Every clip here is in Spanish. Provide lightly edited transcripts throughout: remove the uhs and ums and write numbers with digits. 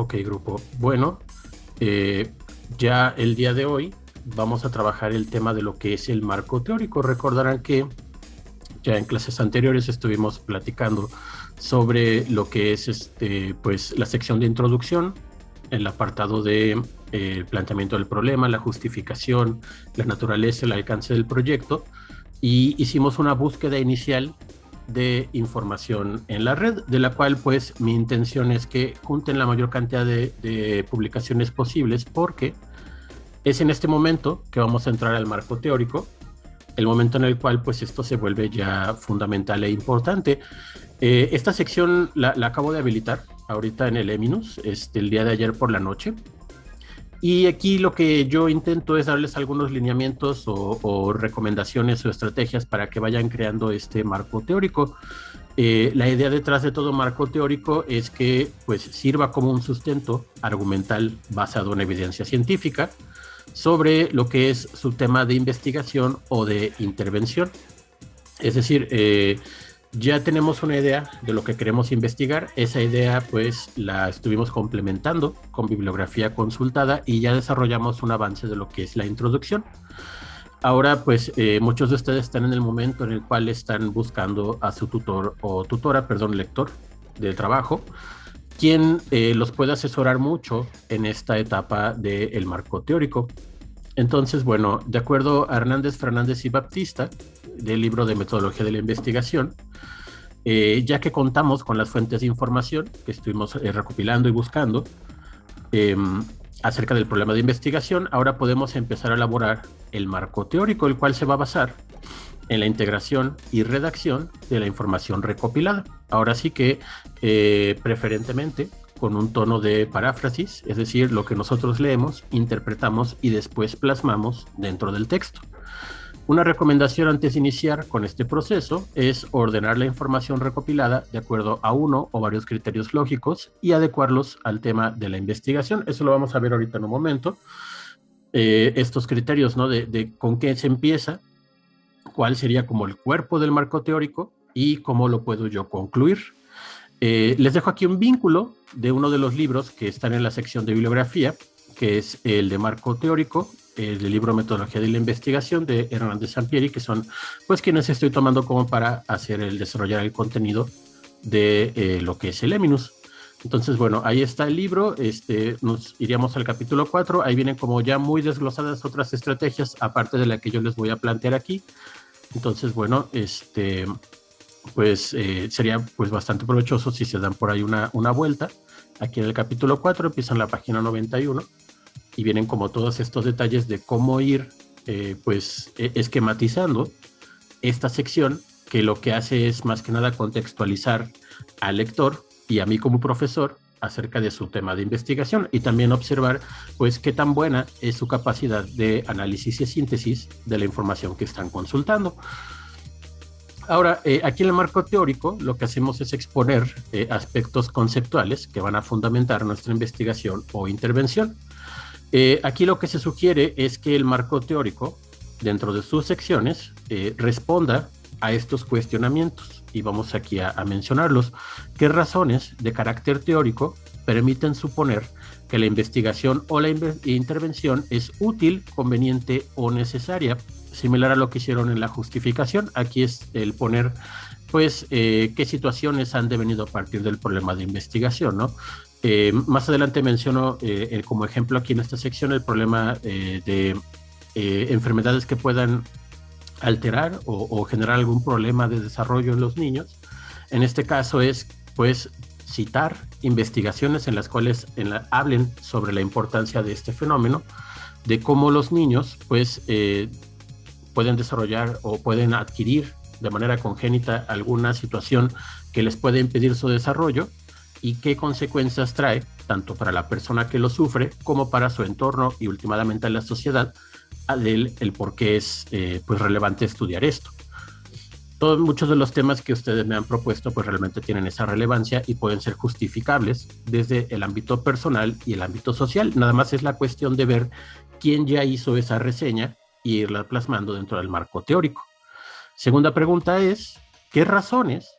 Ok, grupo. Bueno, eh, ya el día de hoy vamos a trabajar el tema de lo que es el marco teórico. Recordarán que ya en clases anteriores estuvimos platicando sobre lo que es pues, la sección de introducción, el apartado de planteamiento del problema, la justificación, la naturaleza, el alcance del proyecto, y hicimos una búsqueda inicial de información en la red, de la cual pues mi intención es que junten la mayor cantidad de publicaciones posibles, porque es en este momento que vamos a entrar al marco teórico, el momento en el cual pues esto se vuelve ya fundamental e importante. Esta sección la acabo de habilitar ahorita en el Eminus, el día de ayer por la noche. Y aquí lo que yo intento es darles algunos lineamientos o recomendaciones o estrategias para que vayan creando este marco teórico. La idea detrás de todo marco teórico es que pues, sirva como un sustento argumental basado en evidencia científica sobre lo que es su tema de investigación o de intervención. Es decir, ya tenemos una idea de lo que queremos investigar. Esa idea pues la estuvimos complementando con bibliografía consultada y ya desarrollamos un avance de lo que es la introducción. Ahora pues muchos de ustedes están en el momento en el cual están buscando a su tutor o tutora, perdón, lector del trabajo, quien los puede asesorar mucho en esta etapa del marco teórico. Entonces, bueno, de acuerdo a Hernández, Fernández y Baptista, del libro de Metodología de la Investigación, ya que contamos con las fuentes de información que estuvimos recopilando y buscando eh, acerca del problema de investigación, ahora podemos empezar a elaborar el marco teórico, el cual se va a basar en la integración y redacción de la información recopilada. Ahora sí que, preferentemente, con un tono de paráfrasis, es decir, lo que nosotros leemos, interpretamos y después plasmamos dentro del texto. Una recomendación antes de iniciar con este proceso es ordenar la información recopilada de acuerdo a uno o varios criterios lógicos y adecuarlos al tema de la investigación. Eso lo vamos a ver ahorita en un momento. Estos criterios, ¿no? De con qué se empieza, cuál sería como el cuerpo del marco teórico y cómo lo puedo yo concluir. Les dejo aquí un vínculo de uno de los libros que están en la sección de bibliografía, que es el de marco teórico, el del libro Metodología de la Investigación de Hernández Sampieri, que son pues quienes estoy tomando como para hacer desarrollar el contenido de lo que es el Eminus. Entonces, bueno, ahí está el libro, nos iríamos al capítulo 4, ahí vienen como ya muy desglosadas otras estrategias, aparte de la que yo les voy a plantear aquí. Entonces, bueno, pues sería pues bastante provechoso si se dan por ahí una vuelta. Aquí en el capítulo 4 empiezan la página 91 y vienen como todos estos detalles de cómo ir pues esquematizando esta sección, que lo que hace es más que nada contextualizar al lector y a mí como profesor acerca de su tema de investigación y también observar pues qué tan buena es su capacidad de análisis y síntesis de la información que están consultando. Ahora, aquí en el marco teórico lo que hacemos es exponer aspectos conceptuales que van a fundamentar nuestra investigación o intervención. Aquí lo que se sugiere es que el marco teórico, dentro de sus secciones, responda a estos cuestionamientos. Y vamos aquí a mencionarlos. ¿Qué razones de carácter teórico permiten suponer que la investigación o la intervención es útil, conveniente o necesaria? Similar a lo que hicieron en la justificación, aquí es el poner, pues, qué situaciones han devenido a partir del problema de investigación, ¿no? Más adelante menciono como ejemplo aquí en esta sección el problema de enfermedades que puedan alterar o generar algún problema de desarrollo en los niños. En este caso es, pues, citar investigaciones en las cuales hablen sobre la importancia de este fenómeno, de cómo los niños, pues, pueden desarrollar o pueden adquirir de manera congénita alguna situación que les puede impedir su desarrollo y qué consecuencias trae tanto para la persona que lo sufre como para su entorno y últimamente la sociedad, el por qué es pues relevante estudiar esto. Muchos de los temas que ustedes me han propuesto pues realmente tienen esa relevancia y pueden ser justificables desde el ámbito personal y el ámbito social. Nada más es la cuestión de ver quién ya hizo esa reseña y irla plasmando dentro del marco teórico. Segunda pregunta es, ¿qué razones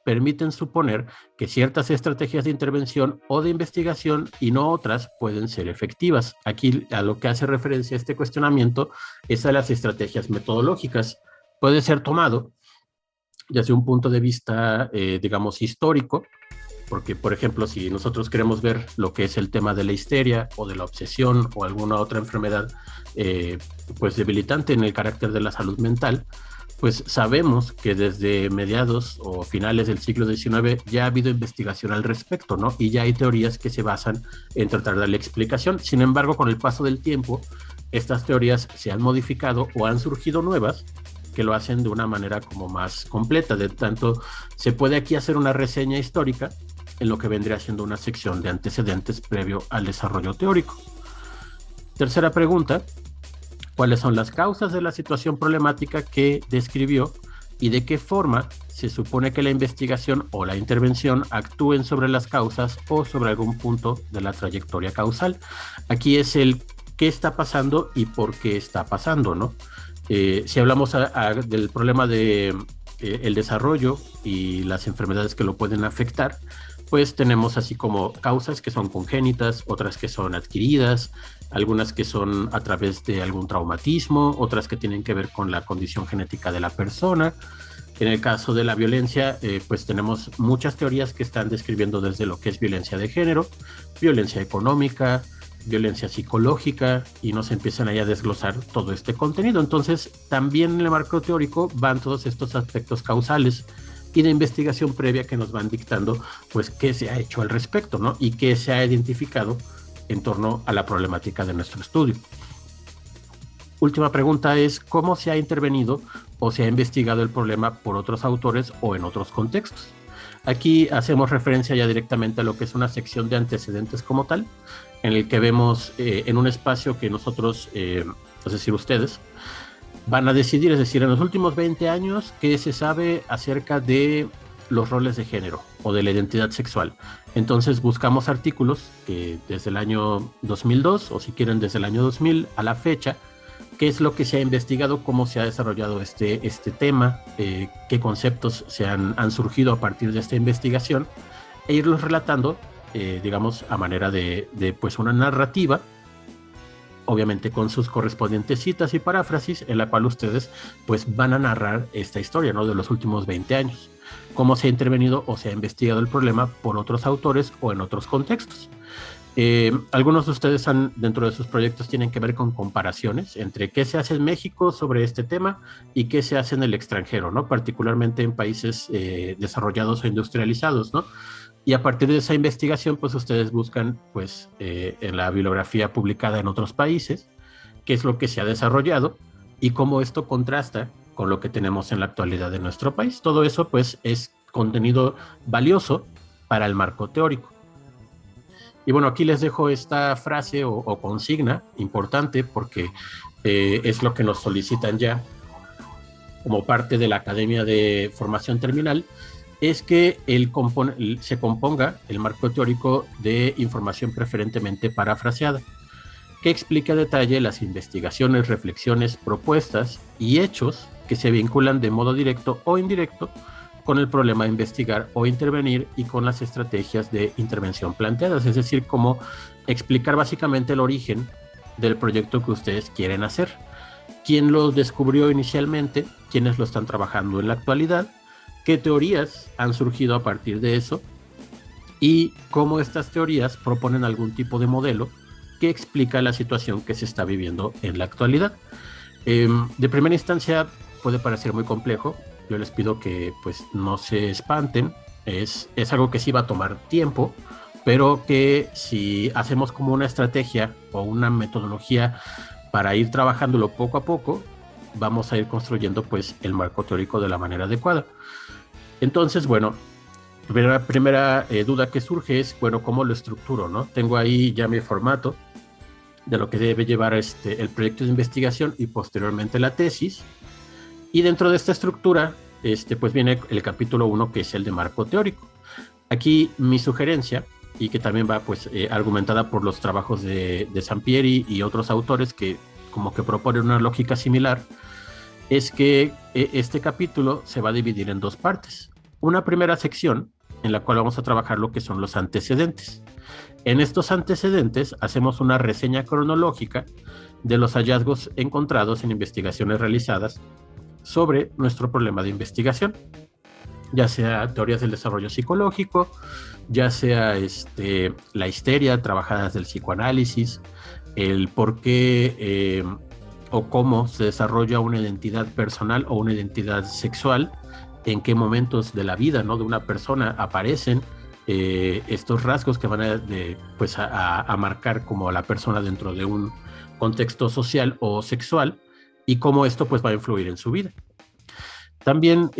permiten suponer que ciertas estrategias de intervención o de investigación y no otras pueden ser efectivas. Aquí a lo que hace referencia este cuestionamiento es a las estrategias metodológicas. Puede ser tomado desde un punto de vista, digamos, histórico, porque, por ejemplo, si nosotros queremos ver lo que es el tema de la histeria o de la obsesión o alguna otra enfermedad, pues debilitante en el carácter de la salud mental, pues sabemos que desde mediados o finales del siglo XIX ya ha habido investigación al respecto, ¿no? Y ya hay teorías que se basan en tratar de darle explicación. Sin embargo, con el paso del tiempo, estas teorías se han modificado o han surgido nuevas que lo hacen de una manera como más completa. De tanto, se puede aquí hacer una reseña histórica en lo que vendría siendo una sección de antecedentes previo al desarrollo teórico. Tercera pregunta: ¿cuáles son las causas de la situación problemática que describió y de qué forma se supone que la investigación o la intervención actúen sobre las causas o sobre algún punto de la trayectoria causal? Aquí es el qué está pasando y por qué está pasando, ¿no? Si hablamos del problema de el desarrollo y las enfermedades que lo pueden afectar, pues tenemos así como causas que son congénitas, otras que son adquiridas, algunas que son a través de algún traumatismo, otras que tienen que ver con la condición genética de la persona. En el caso de la violencia, pues tenemos muchas teorías que están describiendo desde lo que es violencia de género, violencia económica, violencia psicológica, y nos empiezan ahí a desglosar todo este contenido. Entonces, también en el marco teórico van todos estos aspectos causales y de investigación previa que nos van dictando, pues, qué se ha hecho al respecto, ¿no? Y qué se ha identificado en torno a la problemática de nuestro estudio. Última pregunta es: ¿cómo se ha intervenido o se ha investigado el problema por otros autores o en otros contextos? Aquí hacemos referencia ya directamente a lo que es una sección de antecedentes como tal, en el que vemos en un espacio que nosotros, es decir, ustedes, van a decidir, es decir, en los últimos 20 años, qué se sabe acerca de los roles de género o de la identidad sexual. Entonces buscamos artículos que desde el año 2002, o si quieren desde el año 2000 a la fecha, qué es lo que se ha investigado, cómo se ha desarrollado este tema, qué conceptos han surgido a partir de esta investigación, e irlos relatando, digamos, a manera de pues una narrativa, obviamente con sus correspondientes citas y paráfrasis, en la cual ustedes pues van a narrar esta historia, ¿no?, de los últimos 20 años, cómo se ha intervenido o se ha investigado el problema por otros autores o en otros contextos. Algunos de ustedes dentro de sus proyectos tienen que ver con comparaciones entre qué se hace en México sobre este tema y qué se hace en el extranjero, ¿no?, particularmente en países desarrollados o industrializados, ¿no? Y a partir de esa investigación, pues ustedes buscan, pues, en la bibliografía publicada en otros países, qué es lo que se ha desarrollado y cómo esto contrasta con lo que tenemos en la actualidad de nuestro país. Todo eso, pues, es contenido valioso para el marco teórico. Y bueno, aquí les dejo esta frase o consigna importante, porque es lo que nos solicitan ya como parte de la Academia de Formación Terminal, es que se componga el marco teórico de información preferentemente parafraseada, que explique a detalle las investigaciones, reflexiones, propuestas y hechos que se vinculan de modo directo o indirecto con el problema de investigar o intervenir y con las estrategias de intervención planteadas, es decir, cómo explicar básicamente el origen del proyecto que ustedes quieren hacer, quién lo descubrió inicialmente, quiénes lo están trabajando en la actualidad, qué teorías han surgido a partir de eso y cómo estas teorías proponen algún tipo de modelo que explica la situación que se está viviendo en la actualidad. De primera instancia puede parecer muy complejo. Yo les pido que pues no se espanten, es algo que sí va a tomar tiempo, pero que si hacemos como una estrategia o una metodología para ir trabajándolo poco a poco, vamos a ir construyendo pues el marco teórico de la manera adecuada. Entonces, bueno, primera duda que surge es, bueno, ¿cómo lo estructuro, no? Tengo ahí ya mi formato de lo que debe llevar el proyecto de investigación y posteriormente la tesis. Y dentro de esta estructura, pues viene el capítulo 1, que es el de marco teórico. Aquí mi sugerencia, y que también va pues argumentada por los trabajos de Sampieri y otros autores que como que proponen una lógica similar, es que este capítulo se va a dividir en dos partes. una primera sección en la cual vamos a trabajar lo que son los antecedentes. En estos antecedentes hacemos una reseña cronológica de los hallazgos encontrados en investigaciones realizadas sobre nuestro problema de investigación, ya sea teorías del desarrollo psicológico, ya sea la histeria trabajada desde el psicoanálisis, el por qué o cómo se desarrolla una identidad personal o una identidad sexual, en qué momentos de la vida, ¿no?, de una persona aparecen estos rasgos que van a marcar como a la persona dentro de un contexto social o sexual, y cómo esto pues va a influir en su vida. También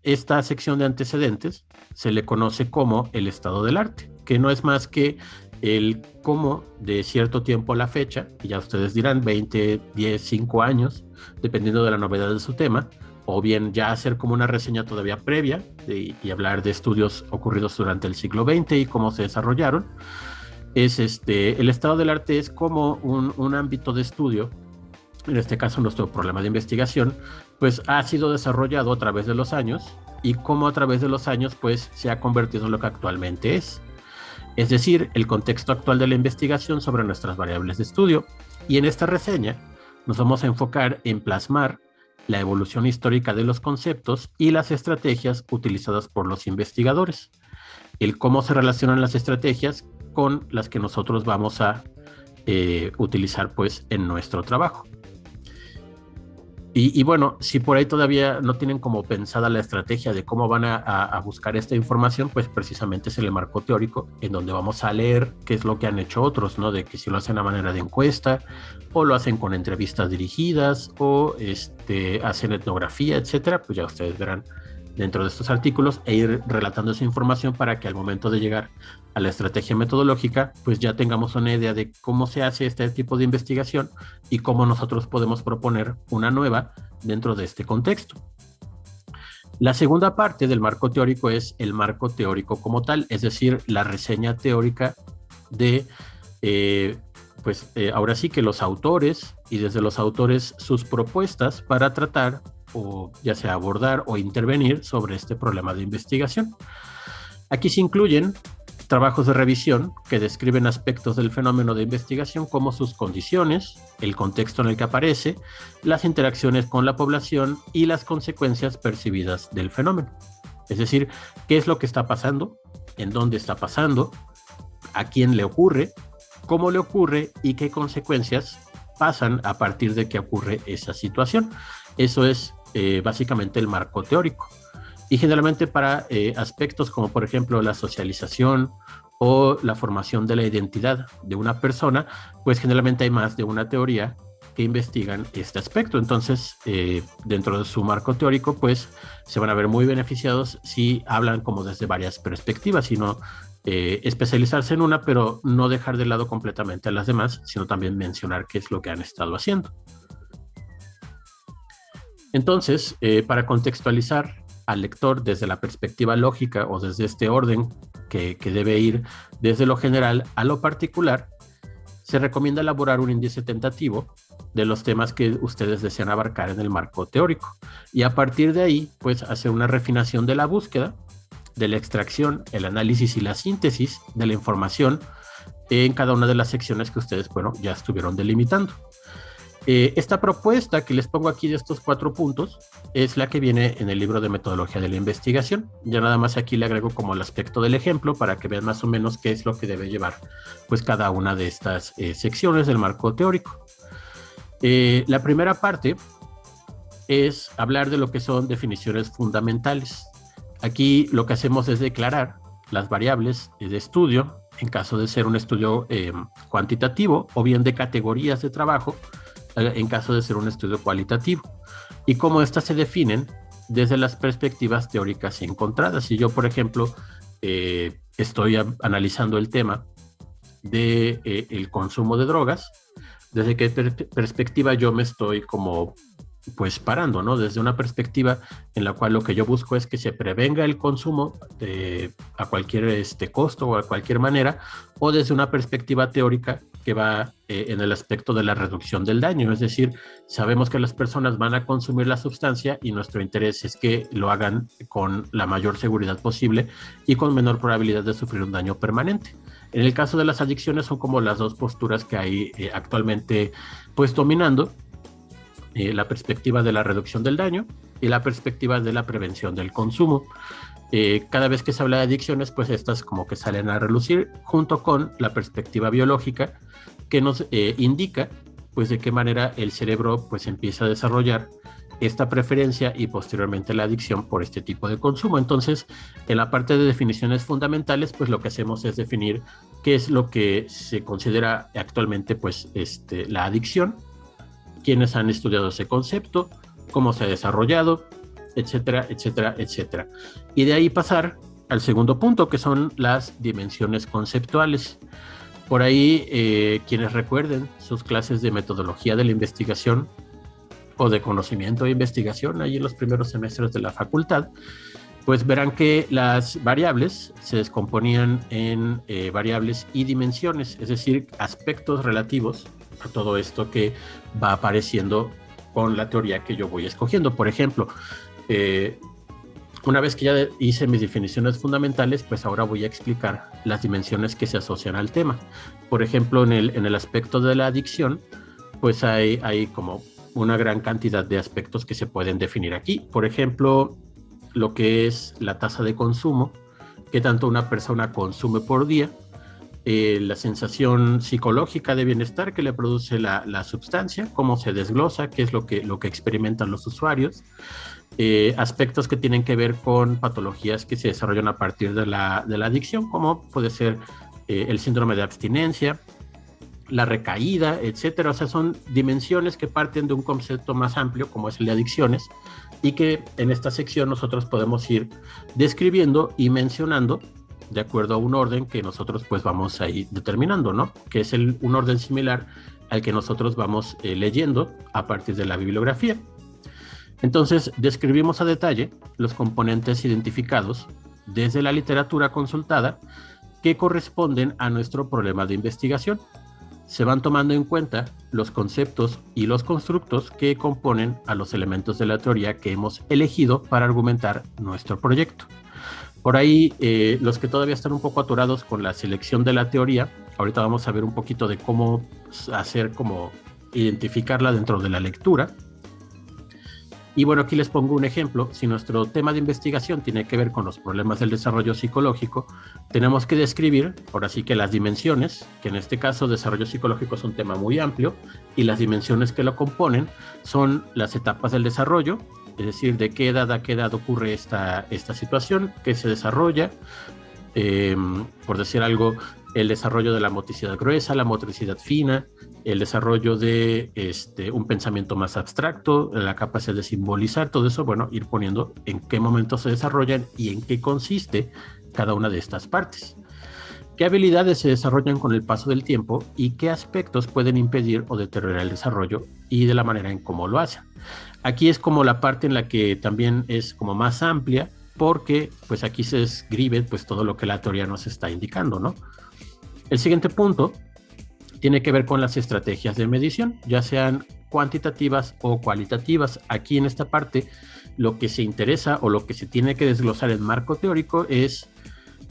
esta sección de antecedentes se le conoce como el estado del arte, que no es más que el cómo de cierto tiempo a la fecha, y ya ustedes dirán 20, 10, 5 años, dependiendo de la novedad de su tema, o bien ya hacer como una reseña todavía previa y hablar de estudios ocurridos durante el siglo XX y cómo se desarrollaron. El estado del arte es como un ámbito de estudio, en este caso nuestro problema de investigación, pues ha sido desarrollado a través de los años y cómo a través de los años pues se ha convertido en lo que actualmente es. Es decir, el contexto actual de la investigación sobre nuestras variables de estudio. Y en esta reseña nos vamos a enfocar en plasmar la evolución histórica de los conceptos y las estrategias utilizadas por los investigadores, el cómo se relacionan las estrategias con las que nosotros vamos a utilizar pues en nuestro trabajo. Y bueno, si por ahí todavía no tienen como pensada la estrategia de cómo van a buscar esta información, pues precisamente es el marco teórico, en donde vamos a leer qué es lo que han hecho otros, ¿no? De que si lo hacen a manera de encuesta, o lo hacen con entrevistas dirigidas, o hacen etnografía, etcétera, pues ya ustedes verán dentro de estos artículos, e ir relatando esa información para que al momento de llegar a la estrategia metodológica, pues ya tengamos una idea de cómo se hace este tipo de investigación y cómo nosotros podemos proponer una nueva dentro de este contexto. La segunda parte del marco teórico es el marco teórico como tal, es decir, la reseña teórica de, ahora sí que los autores, y desde los autores sus propuestas para tratar o ya sea abordar o intervenir sobre este problema de investigación. Aquí se incluyen trabajos de revisión que describen aspectos del fenómeno de investigación como sus condiciones, el contexto en el que aparece, las interacciones con la población y las consecuencias percibidas del fenómeno. Es decir, qué es lo que está pasando, en dónde está pasando, a quién le ocurre, cómo le ocurre y qué consecuencias pasan a partir de que ocurre esa situación. Eso es básicamente el marco teórico. Y generalmente para aspectos como por ejemplo la socialización o la formación de la identidad de una persona, pues generalmente hay más de una teoría que investigan este aspecto. Entonces, dentro de su marco teórico, pues se van a ver muy beneficiados si hablan como desde varias perspectivas, sino especializarse en una, pero no dejar de lado completamente a las demás, sino también mencionar qué es lo que han estado haciendo. Entonces, para contextualizar al lector desde la perspectiva lógica o desde este orden que debe ir desde lo general a lo particular, se recomienda elaborar un índice tentativo de los temas que ustedes desean abarcar en el marco teórico, y a partir de ahí, pues hacer una refinación de la búsqueda, de la extracción, el análisis y la síntesis de la información en cada una de las secciones que ustedes, bueno, ya estuvieron delimitando. Esta propuesta que les pongo aquí de estos 4 puntos es la que viene en el libro de metodología de la investigación. Ya nada más aquí le agrego como el aspecto del ejemplo para que vean más o menos qué es lo que debe llevar pues cada una de estas secciones del marco teórico. La primera parte es hablar de lo que son definiciones fundamentales. Aquí lo que hacemos es declarar las variables de estudio en caso de ser un estudio cuantitativo, o bien de categorías de trabajo en caso de ser un estudio cualitativo, y cómo éstas se definen desde las perspectivas teóricas encontradas. Si yo, por ejemplo, estoy analizando el tema de el consumo de drogas, desde qué perspectiva yo me estoy como pues parando, ¿no? Desde una perspectiva en la cual lo que yo busco es que se prevenga el consumo a cualquier costo o a cualquier manera, o desde una perspectiva teórica que va en el aspecto de la reducción del daño, es decir, sabemos que las personas van a consumir la sustancia y nuestro interés es que lo hagan con la mayor seguridad posible y con menor probabilidad de sufrir un daño permanente. En el caso de las adicciones son como las dos posturas que hay actualmente pues dominando, la perspectiva de la reducción del daño y la perspectiva de la prevención del consumo. Cada vez que se habla de adicciones, pues estas como que salen a relucir junto con la perspectiva biológica que nos indica pues de qué manera el cerebro pues empieza a desarrollar esta preferencia y posteriormente la adicción por este tipo de consumo. Entonces, en la parte de definiciones fundamentales, pues lo que hacemos es definir qué es lo que se considera actualmente pues la adicción, quiénes han estudiado ese concepto, cómo se ha desarrollado, etcétera, etcétera, etcétera. Y de ahí pasar al segundo punto, que son las dimensiones conceptuales. Por ahí, quienes recuerden sus clases de metodología de la investigación o de conocimiento de investigación, ahí en los primeros semestres de la facultad, pues verán que las variables se descomponían en variables y dimensiones, es decir, aspectos relativos a todo esto que va apareciendo con la teoría que yo voy escogiendo. Por ejemplo, una vez que ya hice mis definiciones fundamentales, pues ahora voy a explicar las dimensiones que se asocian al tema. Por ejemplo, en el aspecto de la adicción, pues hay como una gran cantidad de aspectos que se pueden definir aquí. Por ejemplo, lo que es la tasa de consumo, qué tanto una persona consume por día, la sensación psicológica de bienestar que le produce la sustancia, cómo se desglosa, qué es lo que experimentan los usuarios, aspectos que tienen que ver con patologías que se desarrollan a partir de la adicción, como puede ser el síndrome de abstinencia, la recaída, etcétera. O sea, son dimensiones que parten de un concepto más amplio como es el de adicciones y que en esta sección nosotros podemos ir describiendo y mencionando de acuerdo a un orden que nosotros pues vamos a ir determinando, ¿no? Que es un orden similar al que nosotros vamos leyendo a partir de la bibliografía. Entonces, describimos a detalle los componentes identificados desde la literatura consultada que corresponden a nuestro problema de investigación. Se van tomando en cuenta los conceptos y los constructos que componen a los elementos de la teoría que hemos elegido para argumentar nuestro proyecto. Por ahí, los que todavía están un poco atorados con la selección de la teoría, ahorita vamos a ver un poquito de cómo hacer, cómo identificarla dentro de la lectura. Y bueno, aquí les pongo un ejemplo. Si nuestro tema de investigación tiene que ver con los problemas del desarrollo psicológico, tenemos que describir, ahora sí que las dimensiones, que en este caso desarrollo psicológico es un tema muy amplio, y las dimensiones que lo componen son las etapas del desarrollo, es decir, de qué edad a qué edad ocurre esta situación, qué se desarrolla, por decir algo, el desarrollo de la motricidad gruesa, la motricidad fina, el desarrollo de un pensamiento más abstracto, la capacidad de simbolizar, todo eso, bueno, ir poniendo en qué momento se desarrollan y en qué consiste cada una de estas partes. ¿Qué habilidades se desarrollan con el paso del tiempo y qué aspectos pueden impedir o deteriorar el desarrollo y de la manera en cómo lo hacen? Aquí es como la parte en la que también es como más amplia, porque pues aquí se describe pues todo lo que la teoría nos está indicando, ¿no? El siguiente punto tiene que ver con las estrategias de medición, ya sean cuantitativas o cualitativas. Aquí en esta parte lo que se interesa o lo que se tiene que desglosar en marco teórico es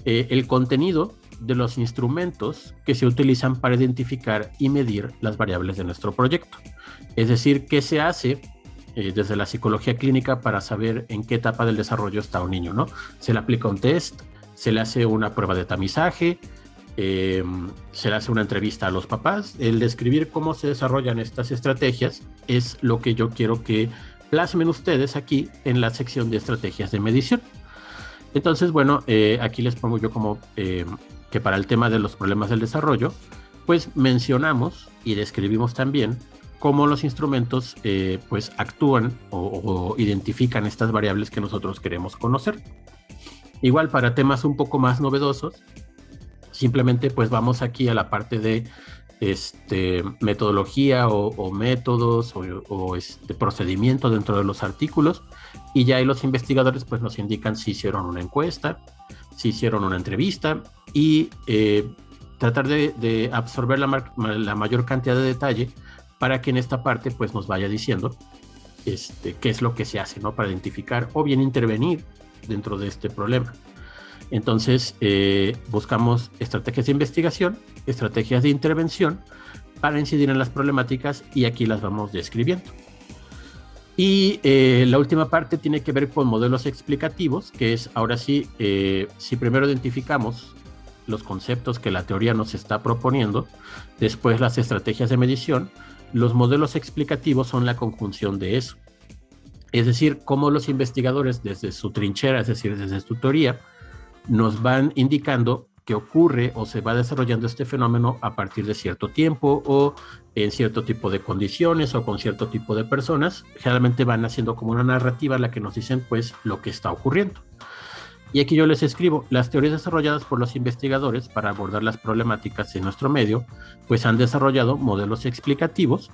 el contenido de los instrumentos que se utilizan para identificar y medir las variables de nuestro proyecto. Es decir, qué se hace desde la psicología clínica para saber en qué etapa del desarrollo está un niño, ¿no? Se le aplica un test, se le hace una prueba de tamizaje, se le hace una entrevista a los papás. El describir cómo se desarrollan estas estrategias es lo que yo quiero que plasmen ustedes aquí en la sección de estrategias de medición. Entonces, bueno, aquí les pongo yo como que para el tema de los problemas del desarrollo, pues mencionamos y describimos también cómo los instrumentos pues actúan o identifican estas variables que nosotros queremos conocer. Igual para temas un poco más novedosos, simplemente pues vamos aquí a la parte de metodología o métodos o procedimiento dentro de los artículos, y ya ahí los investigadores pues nos indican si hicieron una encuesta, si hicieron una entrevista y tratar de absorber la mayor cantidad de detalle para que en esta parte pues nos vaya diciendo qué es lo que se hace, ¿no? Para identificar o bien intervenir dentro de este problema. Entonces, buscamos estrategias de investigación, estrategias de intervención para incidir en las problemáticas y aquí las vamos describiendo. Y la última parte tiene que ver con modelos explicativos, que es ahora sí, si primero identificamos los conceptos que la teoría nos está proponiendo, después las estrategias de medición, los modelos explicativos son la conjunción de eso. Es decir, cómo los investigadores desde su trinchera, es decir, desde su teoría, nos van indicando que ocurre o se va desarrollando este fenómeno a partir de cierto tiempo o en cierto tipo de condiciones o con cierto tipo de personas. Generalmente van haciendo como una narrativa en la que nos dicen pues lo que está ocurriendo. Y aquí yo les escribo, las teorías desarrolladas por los investigadores para abordar las problemáticas en nuestro medio, pues han desarrollado modelos explicativos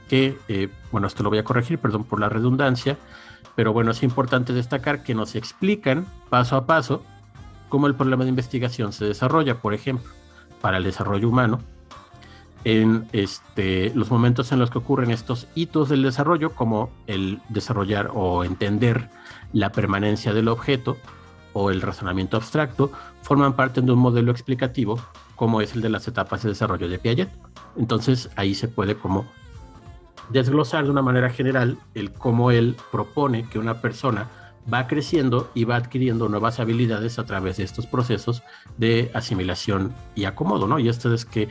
que, bueno, esto lo voy a corregir, perdón por la redundancia, pero bueno, es importante destacar que nos explican paso a paso cómo el problema de investigación se desarrolla. Por ejemplo, para el desarrollo humano, en los momentos en los que ocurren estos hitos del desarrollo, como el desarrollar o entender la permanencia del objeto o el razonamiento abstracto, forman parte de un modelo explicativo como es el de las etapas de desarrollo de Piaget. Entonces ahí se puede como desglosar de una manera general el cómo él propone que una persona va creciendo y va adquiriendo nuevas habilidades a través de estos procesos de asimilación y acomodo, ¿no? Y ustedes que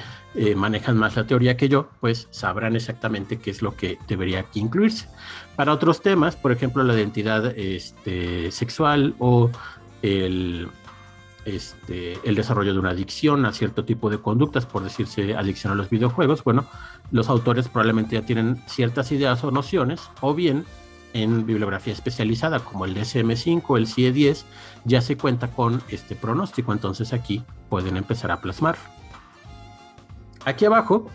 manejan más la teoría que yo, pues sabrán exactamente qué es lo que debería aquí incluirse. Para otros temas, por ejemplo, la identidad sexual o el desarrollo de una adicción a cierto tipo de conductas, por decirse adicción a los videojuegos, bueno, los autores probablemente ya tienen ciertas ideas o nociones, o bien en bibliografía especializada como el DSM-5, el CIE-10, ya se cuenta con este pronóstico, entonces aquí pueden empezar a plasmar. Aquí abajo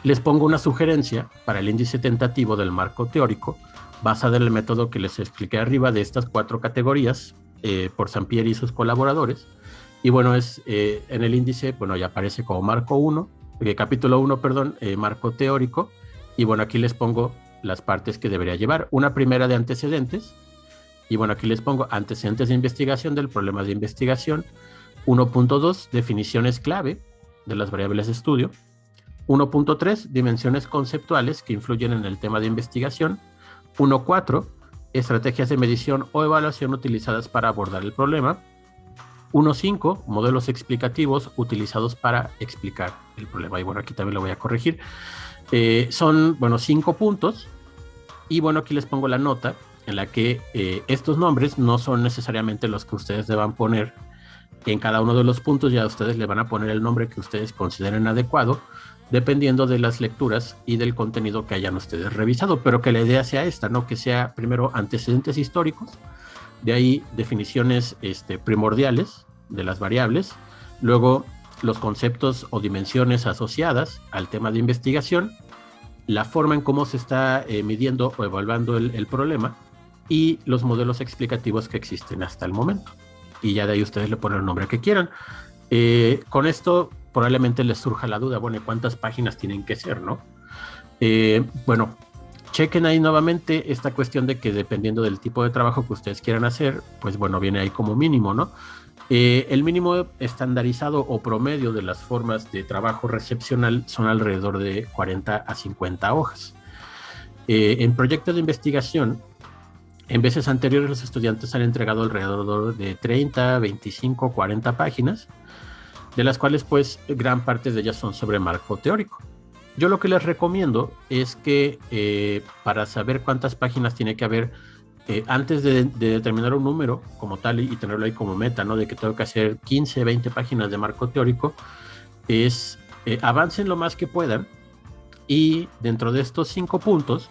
les pongo una sugerencia para el índice tentativo del marco teórico, basada en el método que les expliqué arriba de estas 4 categorías, por Sampieri y sus colaboradores. Y bueno, en el índice, bueno, ya aparece como marco 1, capítulo 1, perdón, marco teórico, y bueno, aquí les pongo las partes que debería llevar. Una primera de antecedentes, y bueno, aquí les pongo antecedentes de investigación del problema de investigación. 1.2, definiciones clave de las variables de estudio. 1.3, dimensiones conceptuales que influyen en el tema de investigación. 1.4, estrategias de medición o evaluación utilizadas para abordar el problema. 1.5, modelos explicativos utilizados para explicar el problema. Y bueno, aquí también lo voy a corregir. Son, bueno, 5 puntos. Y bueno, aquí les pongo la nota en la que estos nombres no son necesariamente los que ustedes deban poner en cada uno de los puntos. Ya ustedes le van a poner el nombre que ustedes consideren adecuado, dependiendo de las lecturas y del contenido que hayan ustedes revisado, pero que la idea sea esta, ¿no? Que sea primero antecedentes históricos, de ahí definiciones primordiales de las variables, luego los conceptos o dimensiones asociadas al tema de investigación, la forma en cómo se está midiendo o evaluando el problema y los modelos explicativos que existen hasta el momento. Y ya de ahí ustedes le ponen el nombre que quieran. Con esto probablemente les surja la duda, bueno, ¿cuántas páginas tienen que ser, no? Bueno, chequen ahí nuevamente esta cuestión de que dependiendo del tipo de trabajo que ustedes quieran hacer, pues bueno, viene ahí como mínimo, ¿no? El mínimo estandarizado o promedio de las formas de trabajo recepcional son alrededor de 40 a 50 hojas. En proyectos de investigación, en veces anteriores los estudiantes han entregado alrededor de 30, 25, 40 páginas, de las cuales pues gran parte de ellas son sobre marco teórico. Yo lo que les recomiendo es que para saber cuántas páginas tiene que haber, antes de determinar un número como tal y tenerlo ahí como meta, ¿no? De que tengo que hacer 15, 20 páginas de marco teórico, es avancen lo más que puedan y dentro de estos 5 puntos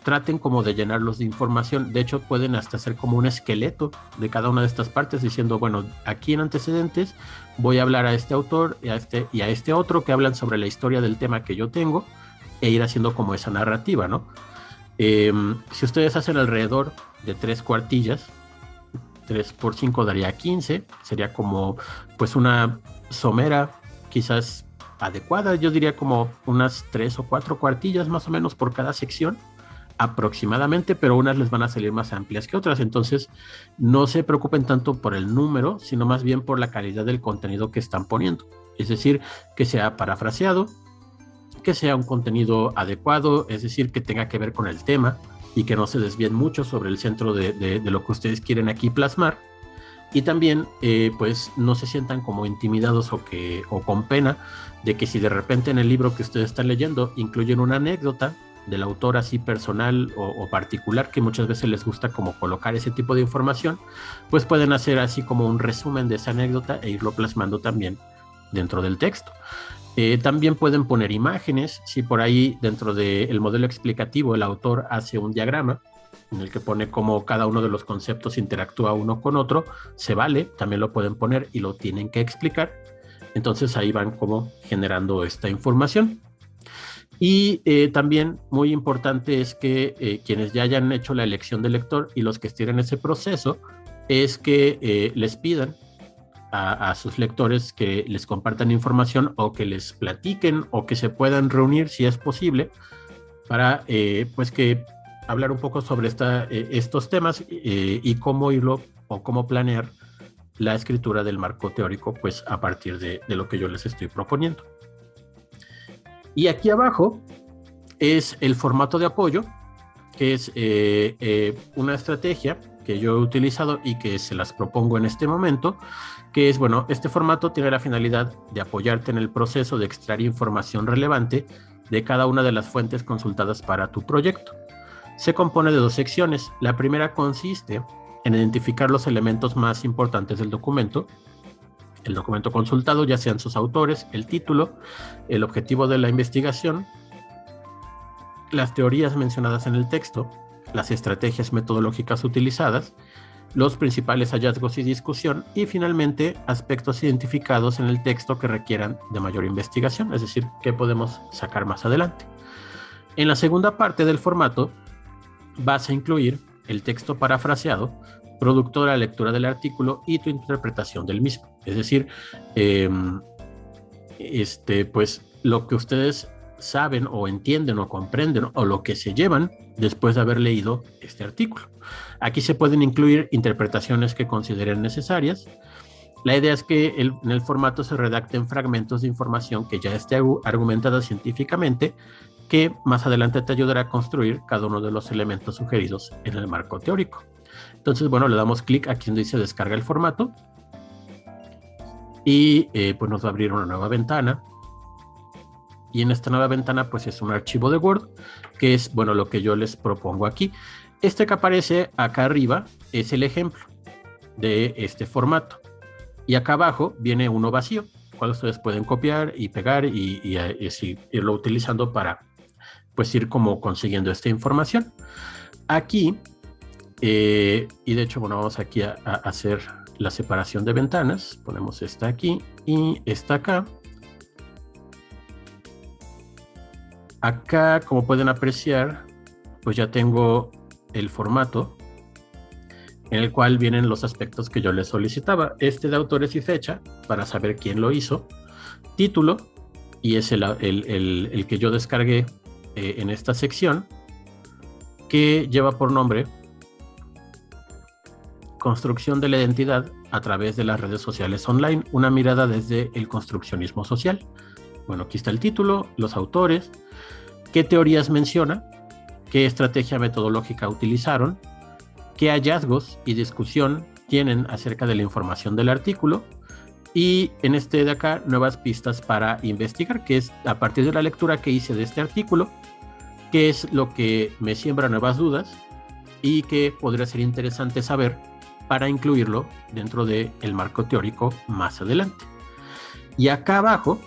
traten como de llenarlos de información. De hecho, pueden hasta hacer como un esqueleto de cada una de estas partes diciendo, bueno, aquí en antecedentes voy a hablar a este autor y a este otro que hablan sobre la historia del tema que yo tengo e ir haciendo como esa narrativa, ¿no? Si ustedes hacen alrededor de 3 cuartillas, 3 por 5 daría 15, sería como pues una somera quizás adecuada, yo diría como unas 3 o 4 cuartillas más o menos por cada sección aproximadamente, pero unas les van a salir más amplias que otras, entonces no se preocupen tanto por el número, sino más bien por la calidad del contenido que están poniendo, es decir, que sea parafraseado, que sea un contenido adecuado, es decir, que tenga que ver con el tema y que no se desvíen mucho sobre el centro de lo que ustedes quieren aquí plasmar. Y también, pues, no se sientan como intimidados o con pena de que si de repente en el libro que ustedes están leyendo incluyen una anécdota del autor así personal o particular, que muchas veces les gusta como colocar ese tipo de información, pues pueden hacer así como un resumen de esa anécdota e irlo plasmando también dentro del texto. También pueden poner imágenes, si por ahí dentro del modelo explicativo el autor hace un diagrama en el que pone cómo cada uno de los conceptos interactúa uno con otro, se vale, también lo pueden poner y lo tienen que explicar. Entonces ahí van como generando esta información. Y también muy importante es que quienes ya hayan hecho la elección del lector y los que estén en ese proceso, es que les pidan a sus lectores que les compartan información o que les platiquen o que se puedan reunir si es posible para pues que hablar un poco sobre estos temas y cómo irlo o cómo planear la escritura del marco teórico pues a partir de lo que yo les estoy proponiendo. Y aquí abajo es el formato de apoyo, que es una estrategia que yo he utilizado y que se las propongo en este momento, que es, bueno, este formato tiene la finalidad de apoyarte en el proceso de extraer información relevante de cada una de las fuentes consultadas para tu proyecto. Se compone de 2 secciones. La primera consiste en identificar los elementos más importantes del documento. El documento consultado, ya sean sus autores, el título, el objetivo de la investigación, las teorías mencionadas en el texto, las estrategias metodológicas utilizadas, los principales hallazgos y discusión, y finalmente aspectos identificados en el texto que requieran de mayor investigación, es decir, qué podemos sacar más adelante. En la segunda parte del formato vas a incluir el texto parafraseado, producto de la lectura del artículo y tu interpretación del mismo. Es decir, pues lo que ustedes saben o entienden o comprenden o lo que se llevan después de haber leído este artículo. Aquí se pueden incluir interpretaciones que consideren necesarias. La idea es que en el formato se redacten fragmentos de información que ya esté argumentada científicamente, que más adelante te ayudará a construir cada uno de los elementos sugeridos en el marco teórico. Entonces, bueno, le damos clic aquí donde dice descarga el formato y pues nos va a abrir una nueva ventana. Y en esta nueva ventana pues es un archivo de Word, que es, bueno, lo que yo les propongo aquí. Este que aparece acá arriba es el ejemplo de este formato. Y acá abajo viene uno vacío, cual ustedes pueden copiar y pegar y así irlo utilizando para pues ir como consiguiendo esta información. Aquí, y de hecho, bueno, vamos aquí a hacer la separación de ventanas. Ponemos esta aquí y esta acá. Acá, como pueden apreciar, pues ya tengo el formato en el cual vienen los aspectos que yo les solicitaba. Este de autores y fecha, para saber quién lo hizo. Título, y es el que yo descargué en esta sección, que lleva por nombre Construcción de la identidad a través de las redes sociales online, una mirada desde el construccionismo social. Bueno, aquí está el título, los autores, qué teorías menciona, qué estrategia metodológica utilizaron, qué hallazgos y discusión tienen acerca de la información del artículo, y en este de acá, nuevas pistas para investigar, que es a partir de la lectura que hice de este artículo, qué es lo que me siembra nuevas dudas y que podría ser interesante saber para incluirlo dentro del marco teórico más adelante. Y acá abajo,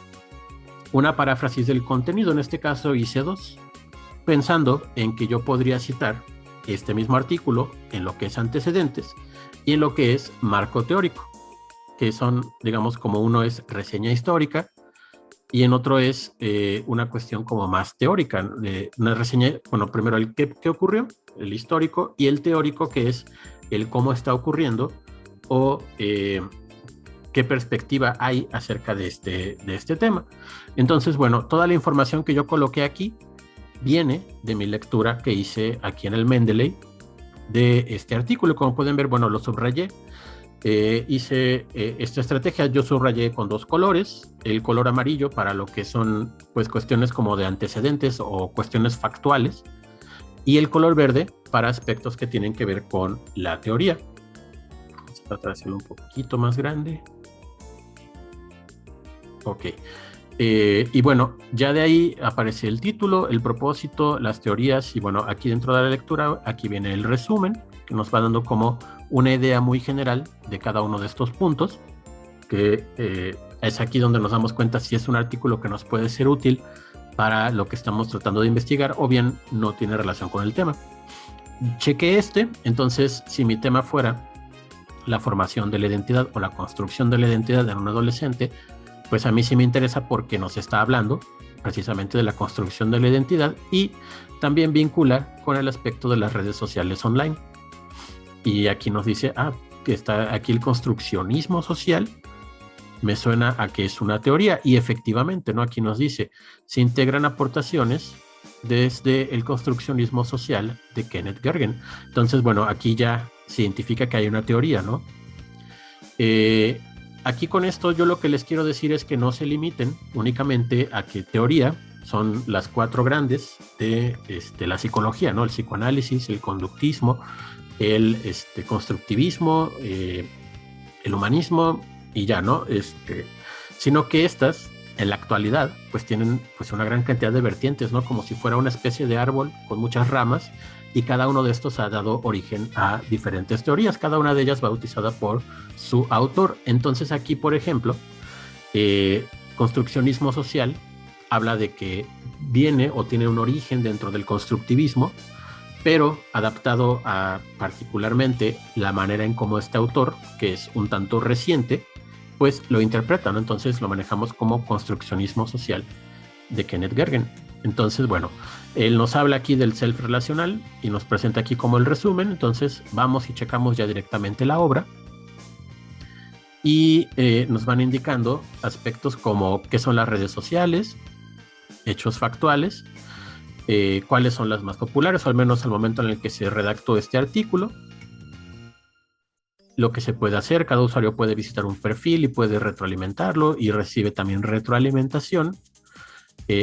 una paráfrasis del contenido. En este caso hice 2, pensando en que yo podría citar este mismo artículo en lo que es antecedentes y en lo que es marco teórico, que son, digamos, como uno es reseña histórica y en otro es una cuestión como más teórica, una reseña, bueno, primero el qué ocurrió, el histórico, y el teórico, que es el cómo está ocurriendo o qué qué perspectiva hay acerca de este tema. Entonces, bueno, toda la información que yo coloqué aquí viene de mi lectura que hice aquí en el Mendeley de este artículo. Como pueden ver, bueno, lo subrayé. Hice esta estrategia, yo subrayé con 2 colores, el color amarillo para lo que son pues cuestiones como de antecedentes o cuestiones factuales, y el color verde para aspectos que tienen que ver con la teoría. Vamos a tratar de hacerlo un poquito más grande. Ok. Y bueno, ya de ahí aparece el título, el propósito, las teorías, y bueno, aquí dentro de la lectura, aquí viene el resumen, que nos va dando como una idea muy general de cada uno de estos puntos, que es aquí donde nos damos cuenta si es un artículo que nos puede ser útil para lo que estamos tratando de investigar o bien no tiene relación con el tema. Chequé entonces si mi tema fuera la formación de la identidad o la construcción de la identidad en un adolescente, pues a mí sí me interesa porque nos está hablando precisamente de la construcción de la identidad y también vincula con el aspecto de las redes sociales online. Y aquí nos dice, que está aquí el construccionismo social, me suena a que es una teoría, y efectivamente, ¿no? Aquí nos dice, se integran aportaciones desde el construccionismo social de Kenneth Gergen. Entonces, bueno, aquí ya se identifica que hay una teoría, ¿no? Aquí con esto yo lo que les quiero decir es que no se limiten únicamente a que teoría son las 4 grandes de la psicología, ¿no? El psicoanálisis, el conductismo, el constructivismo, el humanismo y ya, ¿no? Sino que estas, en la actualidad, pues tienen pues una gran cantidad de vertientes, ¿no? Como si fuera una especie de árbol con muchas ramas, y cada uno de estos ha dado origen a diferentes teorías, cada una de ellas bautizada por su autor. Entonces aquí, por ejemplo, construccionismo social habla de que viene o tiene un origen dentro del constructivismo, pero adaptado a particularmente la manera en cómo este autor, que es un tanto reciente, pues lo interpreta, ¿no? Entonces lo manejamos como construccionismo social de Kenneth Gergen. Entonces, bueno, él nos habla aquí del self relacional y nos presenta aquí como el resumen. Entonces vamos y checamos ya directamente la obra y nos van indicando aspectos como qué son las redes sociales, hechos factuales, cuáles son las más populares, o al menos al momento en el que se redactó este artículo, lo que se puede hacer. Cada usuario puede visitar un perfil y puede retroalimentarlo y recibe también retroalimentación.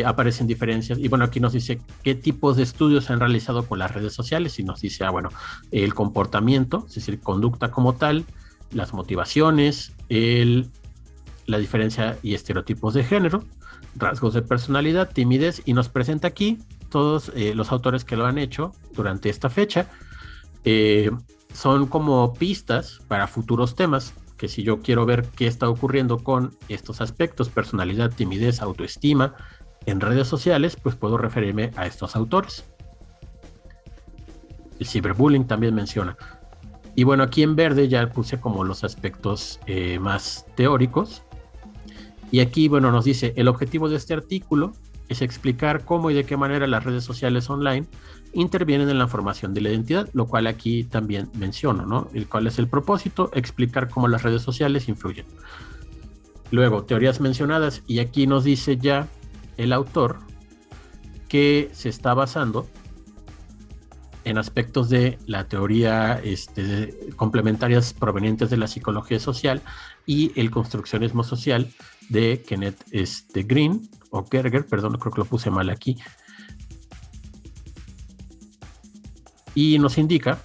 Aparecen diferencias, y bueno, aquí nos dice qué tipos de estudios se han realizado con las redes sociales, y nos dice, bueno, el comportamiento, es decir, conducta como tal, las motivaciones, la diferencia y estereotipos de género, rasgos de personalidad, timidez, y nos presenta aquí todos los autores que lo han hecho durante esta fecha. Son como pistas para futuros temas, que si yo quiero ver qué está ocurriendo con estos aspectos, personalidad, timidez, autoestima, en redes sociales, pues puedo referirme a estos autores. El ciberbullying también menciona. Y bueno, aquí en verde ya puse como los aspectos más teóricos. Y aquí, bueno, nos dice, el objetivo de este artículo es explicar cómo y de qué manera las redes sociales online intervienen en la formación de la identidad, lo cual aquí también menciono, ¿no? ¿Cuál es el propósito? Explicar cómo las redes sociales influyen. Luego, teorías mencionadas, y aquí nos dice ya el autor que se está basando en aspectos de la teoría complementarias provenientes de la psicología social y el construccionismo social de Kenneth Green o Gerger, perdón, creo que lo puse mal aquí, y nos indica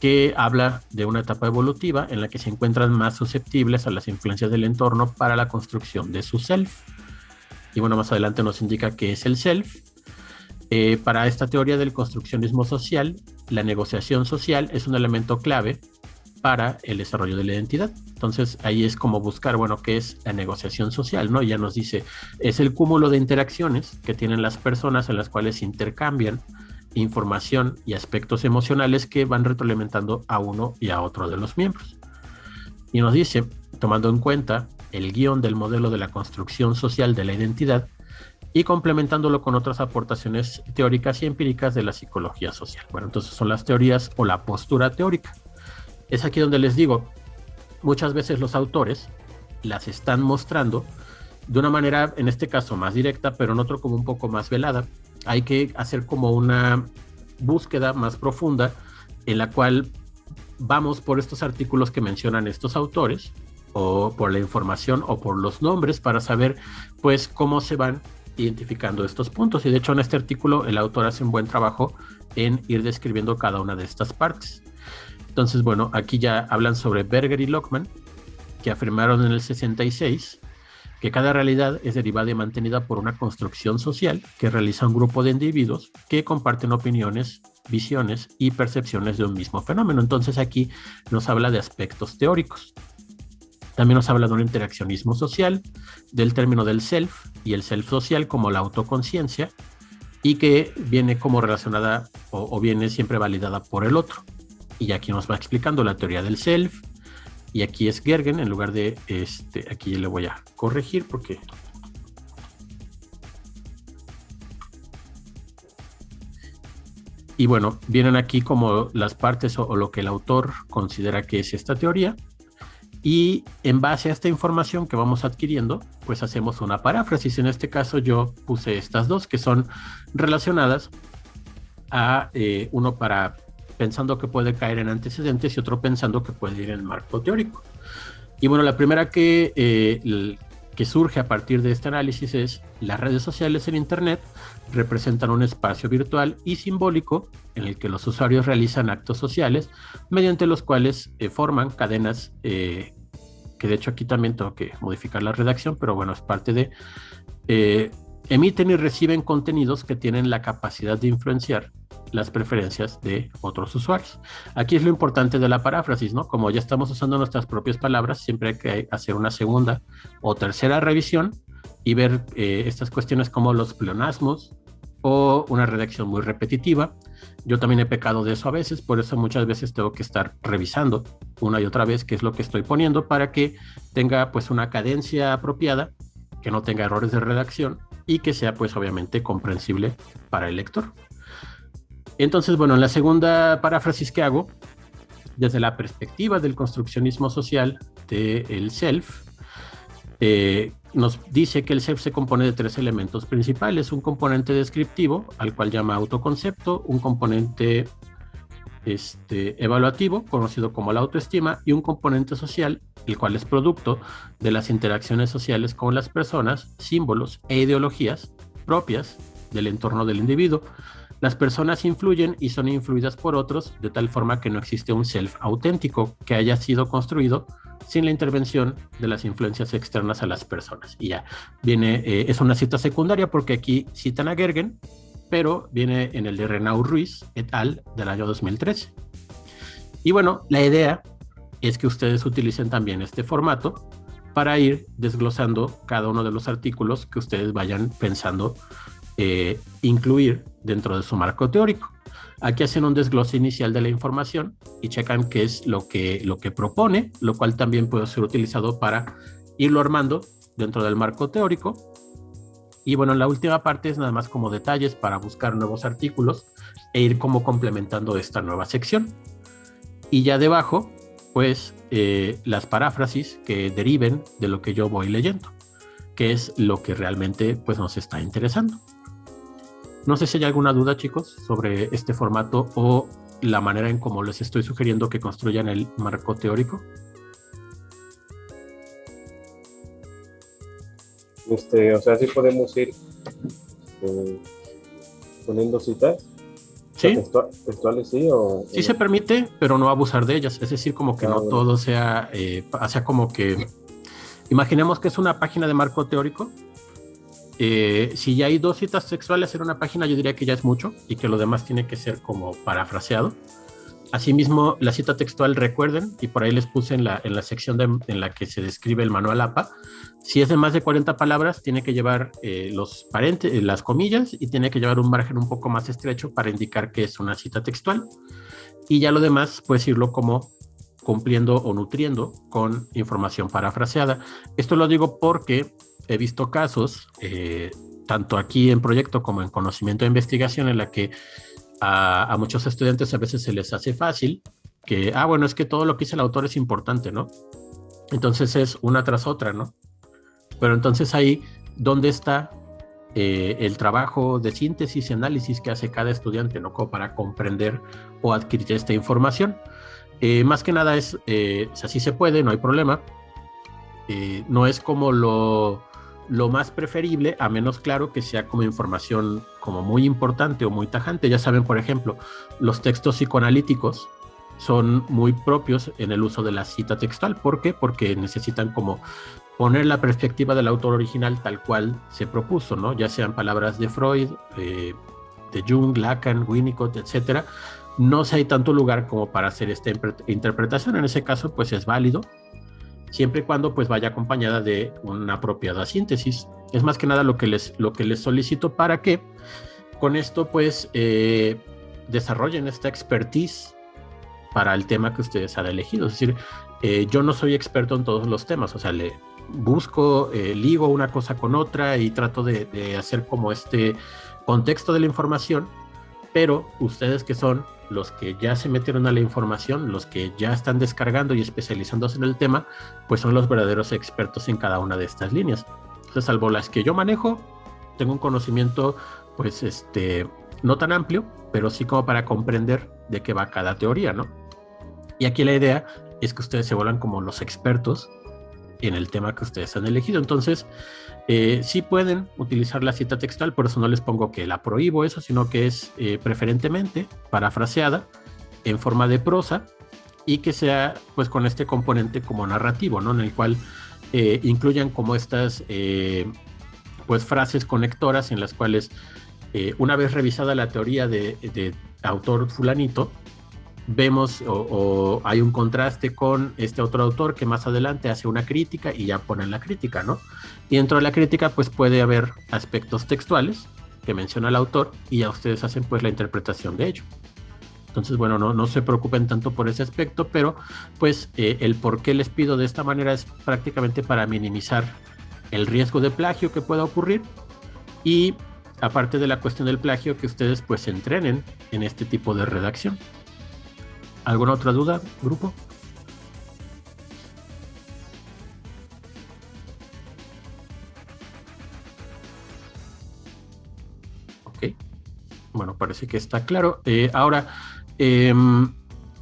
que habla de una etapa evolutiva en la que se encuentran más susceptibles a las influencias del entorno para la construcción de su self. Y bueno, más adelante nos indica qué es el self. Para esta teoría del construccionismo social, la negociación social es un elemento clave para el desarrollo de la identidad. Entonces ahí es como buscar, bueno, qué es la negociación social, ¿no? Ya nos dice, es el cúmulo de interacciones que tienen las personas en las cuales intercambian información y aspectos emocionales que van retroalimentando a uno y a otro de los miembros. Y nos dice, tomando en cuenta el guión del modelo de la construcción social de la identidad y complementándolo con otras aportaciones teóricas y empíricas de la psicología social. Bueno, entonces son las teorías o la postura teórica. Es aquí donde les digo, muchas veces los autores las están mostrando de una manera, en este caso, más directa, pero en otro como un poco más velada. Hay que hacer como una búsqueda más profunda en la cual vamos por estos artículos que mencionan estos autores, o por la información o por los nombres, para saber pues cómo se van identificando estos puntos. Y de hecho en este artículo el autor hace un buen trabajo en ir describiendo cada una de estas partes. Entonces, bueno, aquí ya hablan sobre Berger y Lockman, que afirmaron en el 66 que cada realidad es derivada y mantenida por una construcción social que realiza un grupo de individuos que comparten opiniones, visiones y percepciones de un mismo fenómeno. Entonces aquí nos habla de aspectos teóricos. También nos habla de un interaccionismo social, del término del self y el self social como la autoconciencia, y que viene como relacionada o viene siempre validada por el otro. Y aquí nos va explicando la teoría del self, y aquí es Gergen en lugar de aquí le voy a corregir porque y bueno, vienen aquí como las partes o lo que el autor considera que es esta teoría, y en base a esta información que vamos adquiriendo, pues hacemos una paráfrasis. En este caso yo puse estas dos que son relacionadas a uno para pensando que puede caer en antecedentes y otro pensando que puede ir en marco teórico. Y bueno, la primera que surge a partir de este análisis es: las redes sociales en Internet representan un espacio virtual y simbólico en el que los usuarios realizan actos sociales mediante los cuales forman cadenas, que de hecho aquí también tengo que modificar la redacción, pero bueno, es parte de... emiten y reciben contenidos que tienen la capacidad de influenciar las preferencias de otros usuarios. Aquí es lo importante de la paráfrasis, ¿no? Como ya estamos usando nuestras propias palabras, siempre hay que hacer una segunda o tercera revisión y ver estas cuestiones como los pleonasmos o una redacción muy repetitiva. Yo también he pecado de eso a veces, por eso muchas veces tengo que estar revisando una y otra vez qué es lo que estoy poniendo para que tenga pues una cadencia apropiada, que no tenga errores de redacción y que sea pues obviamente comprensible para el lector. Entonces, bueno, en la segunda paráfrasis que hago, desde la perspectiva del construccionismo social del self, nos dice que el self se compone de tres elementos principales: un componente descriptivo, al cual llama autoconcepto, un componente evaluativo, conocido como la autoestima, y un componente social, el cual es producto de las interacciones sociales con las personas, símbolos e ideologías propias del entorno del individuo. Las personas influyen y son influidas por otros, de tal forma que no existe un self auténtico que haya sido construido sin la intervención de las influencias externas a las personas. Y ya viene, es una cita secundaria porque aquí citan a Gergen, pero viene en el de Renaud Ruiz et al. Del año 2013. Y bueno, la idea es que ustedes utilicen también este formato para ir desglosando cada uno de los artículos que ustedes vayan pensando incluir dentro de su marco teórico. Aquí hacen un desglose inicial de la información y checan qué es lo que propone, lo cual también puede ser utilizado para irlo armando dentro del marco teórico. Y bueno, la última parte es nada más como detalles para buscar nuevos artículos e ir como complementando esta nueva sección. Y ya debajo, pues, las paráfrasis que deriven de lo que yo voy leyendo, que es lo que realmente pues nos está interesando. No sé si hay alguna duda, chicos, sobre este formato o la manera en cómo les estoy sugiriendo que construyan el marco teórico. O sea, sí podemos ir poniendo citas. ¿Sí? ¿Textuales sí o...? Sí se permite, pero no abusar de ellas. Es decir, como que no bueno. todo sea como que... Imaginemos que es una página de marco teórico. Si ya hay 2 citas textuales en una página, yo diría que ya es mucho y que lo demás tiene que ser como parafraseado. Asimismo, la cita textual, recuerden, y por ahí les puse en la sección en la que se describe el manual APA, si es de más de 40 palabras, tiene que llevar las comillas y tiene que llevar un margen un poco más estrecho para indicar que es una cita textual. Y ya lo demás, puedes irlo como cumpliendo o nutriendo con información parafraseada. Esto lo digo porque he visto casos, tanto aquí en proyecto como en conocimiento de investigación, en la que a muchos estudiantes a veces se les hace fácil que, bueno, es que todo lo que dice el autor es importante, ¿no? Entonces es una tras otra, ¿no? Pero entonces ahí, ¿dónde está el trabajo de síntesis y análisis que hace cada estudiante, ¿no? Como para comprender o adquirir esta información. Más que nada es, o sea, sí se puede, no hay problema. No es como lo más preferible, a menos claro que sea como información como muy importante o muy tajante. Ya saben, por ejemplo, los textos psicoanalíticos son muy propios en el uso de la cita textual. ¿Por qué? Porque necesitan como poner la perspectiva del autor original tal cual se propuso, ¿no? Ya sean palabras de Freud, de Jung, Lacan, Winnicott, etcétera. No sé, hay tanto lugar como para hacer esta interpretación. En ese caso, pues es válido, siempre y cuando pues vaya acompañada de una apropiada síntesis. Es más que nada lo que les solicito para que con esto pues desarrollen esta expertise para el tema que ustedes han elegido. Es decir, yo no soy experto en todos los temas, o sea, le busco, ligo una cosa con otra y trato de hacer como este contexto de la información, pero ustedes que son los que ya se metieron a la información, los que ya están descargando y especializándose en el tema, pues son los verdaderos expertos en cada una de estas líneas. Entonces, salvo las que yo manejo, tengo un conocimiento, pues, no tan amplio, pero sí como para comprender de qué va cada teoría, ¿no? Y aquí la idea es que ustedes se vuelvan como los expertos en el tema que ustedes han elegido. Entonces, sí pueden utilizar la cita textual, por eso no les pongo que la prohíbo eso, sino que es preferentemente parafraseada en forma de prosa y que sea pues con este componente como narrativo, ¿no? En el cual incluyan como estas pues frases conectoras en las cuales una vez revisada la teoría de autor fulanito, vemos o hay un contraste con este otro autor que más adelante hace una crítica y ya ponen la crítica, ¿no? Y dentro de la crítica pues puede haber aspectos textuales que menciona el autor y ya ustedes hacen pues la interpretación de ello. Entonces, bueno, no se preocupen tanto por ese aspecto, pero pues el por qué les pido de esta manera es prácticamente para minimizar el riesgo de plagio que pueda ocurrir y aparte de la cuestión del plagio, que ustedes pues se entrenen en este tipo de redacción. ¿Alguna otra duda, grupo? Ok. Bueno, parece que está claro. Ahora,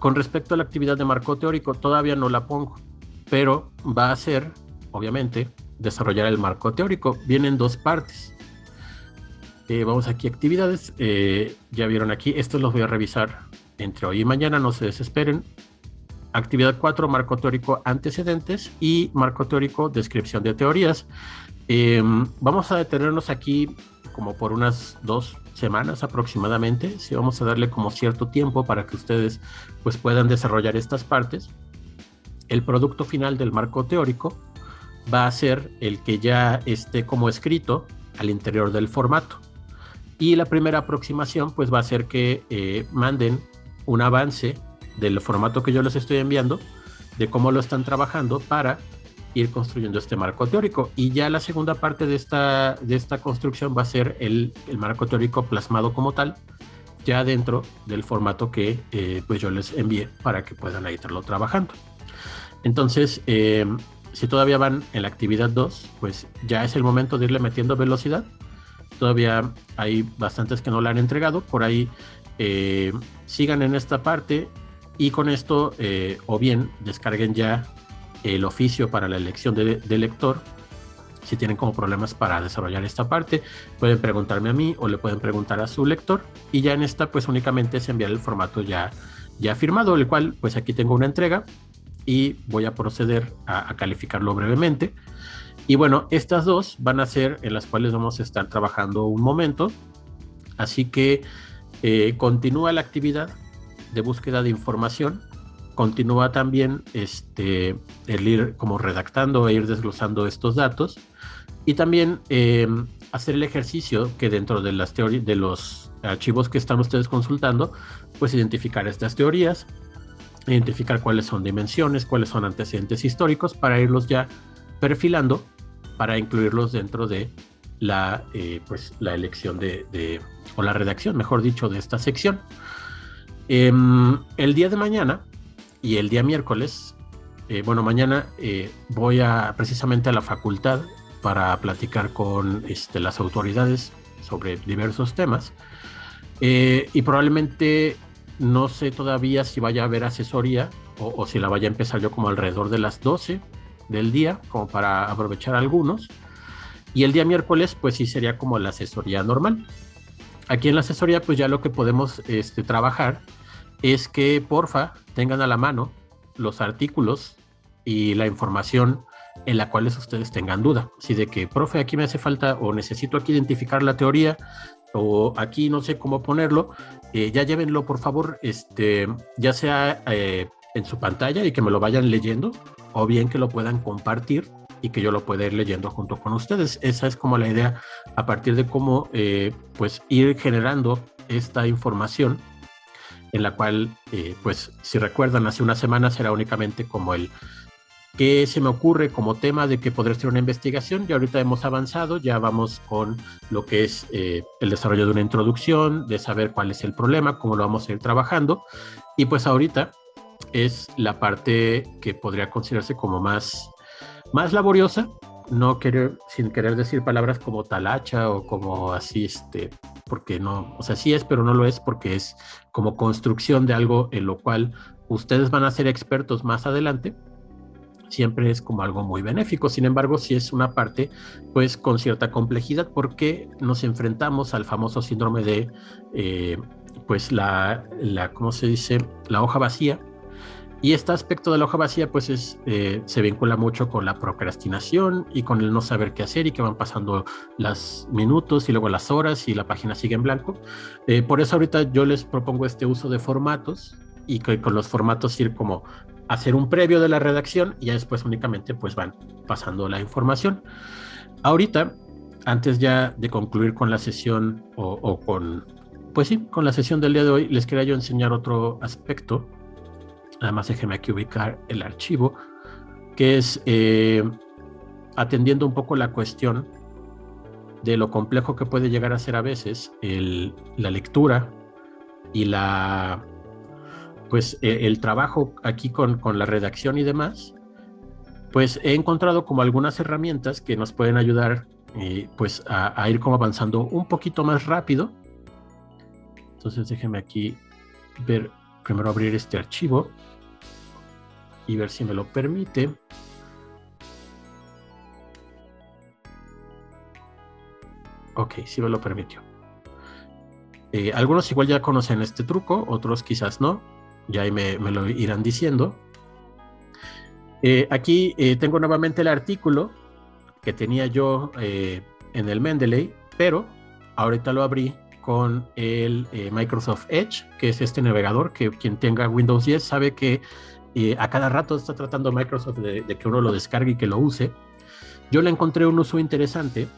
con respecto a la actividad de marco teórico, todavía no la pongo, pero va a ser, obviamente, desarrollar el marco teórico. Vienen dos partes. Vamos aquí, actividades. Ya vieron aquí, estos los voy a revisar entre hoy y mañana, no se desesperen. Actividad 4, marco teórico antecedentes y marco teórico descripción de teorías. Vamos a detenernos aquí como por unas 2 semanas aproximadamente. Sí, vamos a darle como cierto tiempo para que ustedes pues puedan desarrollar estas partes. El producto final del marco teórico va a ser el que ya esté como escrito al interior del formato. Y la primera aproximación pues va a ser que manden un avance del formato que yo les estoy enviando, de cómo lo están trabajando para ir construyendo este marco teórico. Y ya la segunda parte de esta construcción va a ser el marco teórico plasmado como tal, ya dentro del formato que pues yo les envié para que puedan ahí estarlo trabajando. Entonces, si todavía van en la actividad 2, pues ya es el momento de irle metiendo velocidad. Todavía hay bastantes que no la han entregado, por ahí sigan en esta parte y con esto o bien descarguen ya el oficio para la elección de lector. Si tienen como problemas para desarrollar esta parte, pueden preguntarme a mí o le pueden preguntar a su lector y ya en esta pues únicamente es enviar el formato ya firmado, el cual pues aquí tengo una entrega y voy a proceder a calificarlo brevemente. Y bueno, estas dos van a ser en las cuales vamos a estar trabajando un momento, así que continúa la actividad de búsqueda de información, continúa también el ir como redactando e ir desglosando estos datos y también hacer el ejercicio que dentro de las teorías, de los archivos que están ustedes consultando, pues identificar estas teorías, identificar cuáles son dimensiones, cuáles son antecedentes históricos para irlos ya perfilando para incluirlos dentro de la elección o la redacción, mejor dicho, de esta sección. El día de mañana y el día miércoles bueno, mañana voy precisamente a la facultad para platicar con las autoridades sobre diversos temas. Y probablemente no sé todavía si vaya a haber asesoría o si la vaya a empezar yo como alrededor de las 12 del día, como para aprovechar algunos. Y el día miércoles, pues sí sería como la asesoría normal. Aquí en la asesoría, pues ya lo que podemos trabajar es que porfa tengan a la mano los artículos y la información en la cual ustedes tengan duda. Así de que, profe, aquí me hace falta o necesito aquí identificar la teoría o aquí no sé cómo ponerlo, ya llévenlo por favor, ya sea en su pantalla y que me lo vayan leyendo o bien que lo puedan compartir y que yo lo pueda ir leyendo junto con ustedes. Esa es como la idea a partir de cómo pues ir generando esta información en la cual, pues si recuerdan, hace unas semanas era únicamente como el que se me ocurre como tema de que podría ser una investigación, y ahorita hemos avanzado, ya vamos con lo que es el desarrollo de una introducción, de saber cuál es el problema, cómo lo vamos a ir trabajando, y pues ahorita es la parte que podría considerarse como más laboriosa, no querer, sin querer decir palabras como talacha o como así, porque no, o sea, sí es, pero no lo es, porque es como construcción de algo en lo cual ustedes van a ser expertos más adelante. Siempre es como algo muy benéfico. Sin embargo, sí es una parte pues con cierta complejidad porque nos enfrentamos al famoso síndrome de pues ¿cómo se dice? La hoja vacía. Y este aspecto de la hoja vacía pues se vincula mucho con la procrastinación y con el no saber qué hacer y que van pasando los minutos y luego las horas y la página sigue en blanco. Por eso ahorita yo les propongo este uso de formatos y que con los formatos ir como hacer un previo de la redacción y ya después únicamente pues van pasando la información. Ahorita, antes ya de concluir con la sesión pues sí, con la sesión del día de hoy, les quería yo enseñar otro aspecto. Además, déjenme aquí ubicar el archivo, que es atendiendo un poco la cuestión de lo complejo que puede llegar a ser a veces la lectura y el trabajo aquí con la redacción y demás. Pues he encontrado como algunas herramientas que nos pueden ayudar pues a ir como avanzando un poquito más rápido. Entonces déjenme aquí primero abrir este archivo y ver si me lo permite. Ok, sí me lo permitió. Algunos igual ya conocen este truco, otros quizás no. Ya ahí me lo irán diciendo. Aquí tengo nuevamente el artículo que tenía yo en el Mendeley, pero ahorita lo abrí con el Microsoft Edge, que es este navegador que quien tenga Windows 10 sabe que a cada rato está tratando Microsoft de que uno lo descargue y que lo use. Yo le encontré un uso interesante,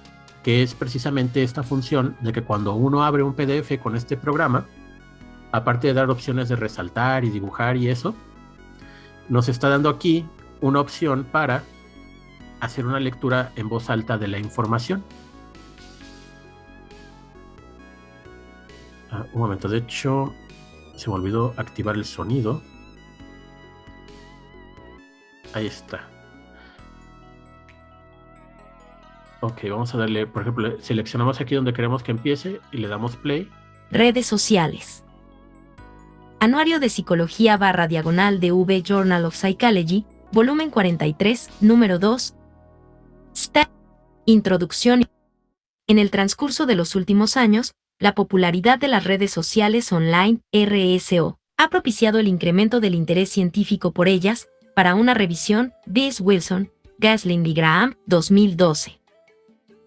que es precisamente esta función de que cuando uno abre un PDF con este programa, aparte de dar opciones de resaltar y dibujar y eso, nos está dando aquí una opción para hacer una lectura en voz alta de la información. Un momento, de hecho, se me olvidó activar el sonido. Ahí está. Ok, vamos a darle, por ejemplo, seleccionamos aquí donde queremos que empiece y le damos play. Redes sociales. Anuario de Psicología // de V Journal of Psychology, volumen 43, número 2. Step. Introducción. En el transcurso de los últimos años, la popularidad de las redes sociales online, RSO, ha propiciado el incremento del interés científico por ellas. Para una revisión, This Wilson, Gasling y Graham, 2012.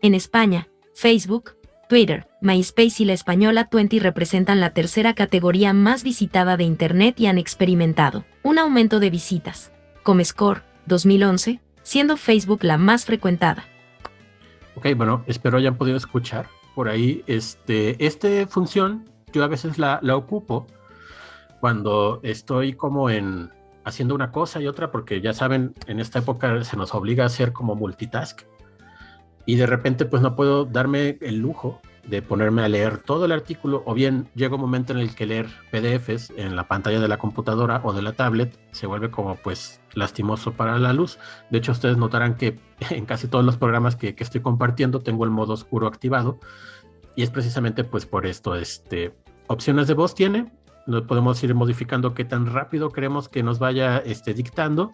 En España, Facebook, Twitter, MySpace y la española Twenty representan la tercera categoría más visitada de Internet y han experimentado un aumento de visitas. Comscore, 2011, siendo Facebook la más frecuentada. Ok, bueno, espero hayan podido escuchar por ahí. Esta función yo a veces la ocupo cuando estoy como haciendo una cosa y otra, porque ya saben, en esta época se nos obliga a hacer como multitask y de repente pues no puedo darme el lujo de ponerme a leer todo el artículo, o bien llega un momento en el que leer PDFs en la pantalla de la computadora o de la tablet se vuelve como pues lastimoso para la luz. De hecho, ustedes notarán que en casi todos los programas que estoy compartiendo tengo el modo oscuro activado, y es precisamente pues por esto. Opciones de voz tiene, podemos ir modificando qué tan rápido queremos que nos vaya dictando,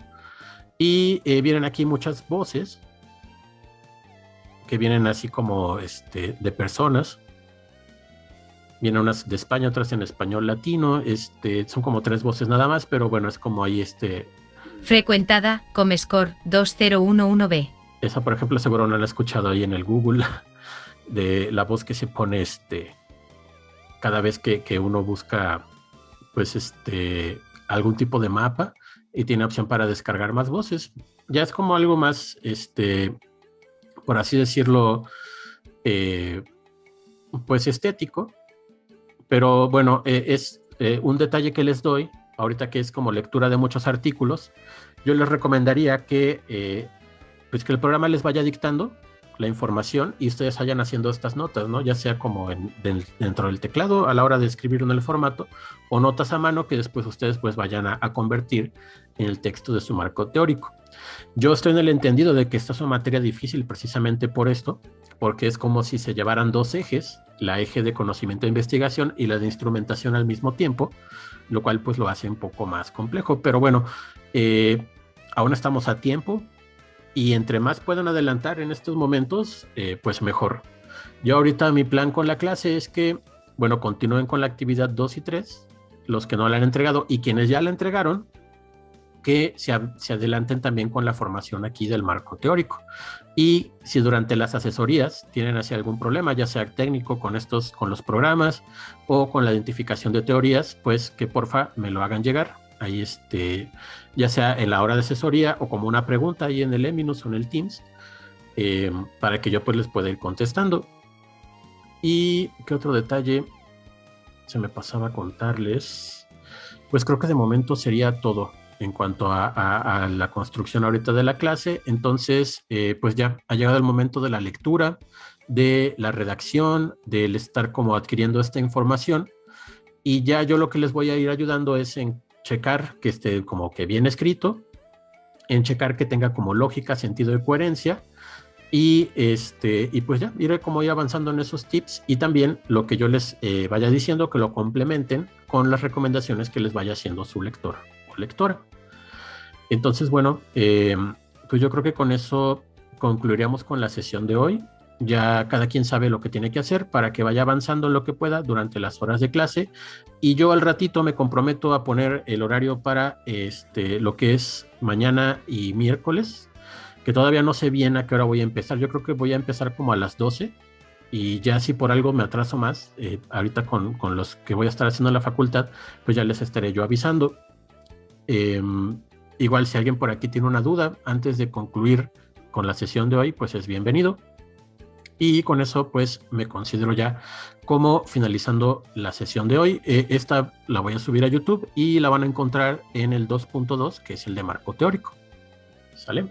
y vienen aquí muchas voces que vienen así como de personas. Vienen unas de España, otras en español latino. Son como 3 voces nada más, pero bueno, es como ahí Frecuentada, Comescore 2011B. Esa, por ejemplo, seguro no la he escuchado ahí en el Google, de la voz que se pone cada vez que uno busca pues algún tipo de mapa y tiene opción para descargar más voces. Ya es como algo más por así decirlo, pues estético, pero bueno, es un detalle que les doy ahorita, que es como lectura de muchos artículos. Yo les recomendaría que pues que el programa les vaya dictando la información y ustedes vayan haciendo estas notas, ¿no? Ya sea como dentro del teclado a la hora de escribir en el formato, o notas a mano que después ustedes pues vayan a convertir en el texto de su marco teórico. Yo estoy en el entendido de que esta es una materia difícil precisamente por esto, porque es como si se llevaran 2 ejes, la eje de conocimiento e investigación y la de instrumentación al mismo tiempo, lo cual pues lo hace un poco más complejo. Pero bueno, aún estamos a tiempo, y entre más puedan adelantar en estos momentos, pues mejor. Yo ahorita mi plan con la clase es que, bueno, continúen con la actividad 2 y 3, los que no la han entregado, y quienes ya la entregaron, que se adelanten también con la formación aquí del marco teórico. Y si durante las asesorías tienen así algún problema, ya sea técnico con los programas o con la identificación de teorías, pues que porfa me lo hagan llegar. Ahí ya sea en la hora de asesoría o como una pregunta ahí en el Eminus o en el Teams, para que yo pues les pueda ir contestando. Y qué otro detalle se me pasaba a contarles. Pues creo que de momento sería todo en cuanto a la construcción ahorita de la clase. Entonces, pues ya ha llegado el momento de la lectura, de la redacción, del estar como adquiriendo esta información, y ya yo lo que les voy a ir ayudando es en checar que esté como que bien escrito, en checar que tenga como lógica, sentido y coherencia, y pues ya iré como ya avanzando en esos tips, y también lo que yo les vaya diciendo, que lo complementen con las recomendaciones que les vaya haciendo su lector o lectora. Entonces, bueno, pues yo creo que con eso concluiríamos con la sesión de hoy. Ya cada quien sabe lo que tiene que hacer para que vaya avanzando en lo que pueda durante las horas de clase, y yo al ratito me comprometo a poner el horario para lo que es mañana y miércoles, que todavía no sé bien a qué hora voy a empezar. Yo creo que voy a empezar como a las 12, y ya si por algo me atraso más, ahorita con los que voy a estar haciendo en la facultad, pues ya les estaré yo avisando. Igual si alguien por aquí tiene una duda antes de concluir con la sesión de hoy, pues es bienvenido. Y con eso pues me considero ya como finalizando la sesión de hoy. Esta la voy a subir a YouTube y la van a encontrar en el 2.2, que es el de marco teórico. ¿Sale?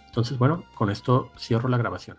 Entonces, bueno, con esto cierro la grabación.